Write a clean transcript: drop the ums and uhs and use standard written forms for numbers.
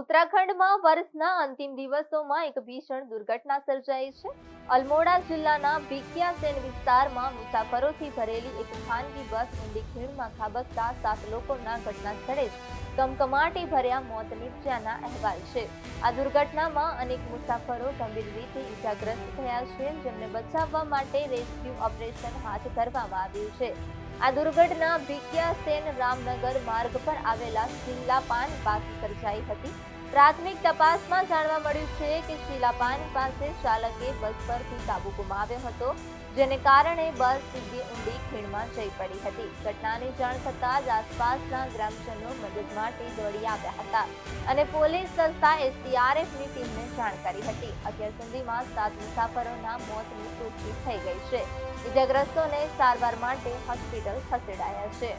ઉત્તરાખંડમાં વર્ષના અંતિમ દિવસોમાં એક ભીષણ દુર્ઘટના સર્જાઈ છે. અલ્મોડા જિલ્લાના ભીખિયાસેન વિસ્તારમાં મુસાફરોથી ભરેલી એક ખાનગી બસ ઊંડી ખીણમાં ખાબકતા 7 લોકોના ઘટના સ્થળે જ કમકમાટી ભર્યા મોત નીપજ્યાના અહેવાલ છે. આ દુર્ઘટનામાં અનેક મુસાફરો ગંભીર રીતે ઈજાગ્રસ્ત થયા છે, જેમને બચાવવા માટે રેસ્ક્યુ ઓપરેશન હાથ ધરવામાં આવ્યું છે. આ દુર્ઘટના ભીખિયાસેન રામનગર માર્ગ પર આવેલા શીલાપાન પાસે સર્જાઈ હતી. પ્રાથમિક તપાસમાં જાણવા મળ્યું છે કે શીલાપાન પાસે ચાલકે બસ પરથી કાબુ ગુમાવ્યો હતો, જેને કારણે બસ સીધી ઊંડી ખીણમાં જઈ પડી હતી. ઘટનાની જાણ થતાં જ આસપાસના ગ્રામજનો મદદ માટે દોડી આવ્યા હતા અને પોલીસ તથા એસડીઆરએફની ટીમને જાણ કરી હતી. અત્યાર સુધીમાં 7 મુસાફરોના મોતની પુષ્ટિ થઈ ગઈ છે. ઈજાગ્રસ્તોને સારવાર માટે હોસ્પિટલ ખસેડાયા છે.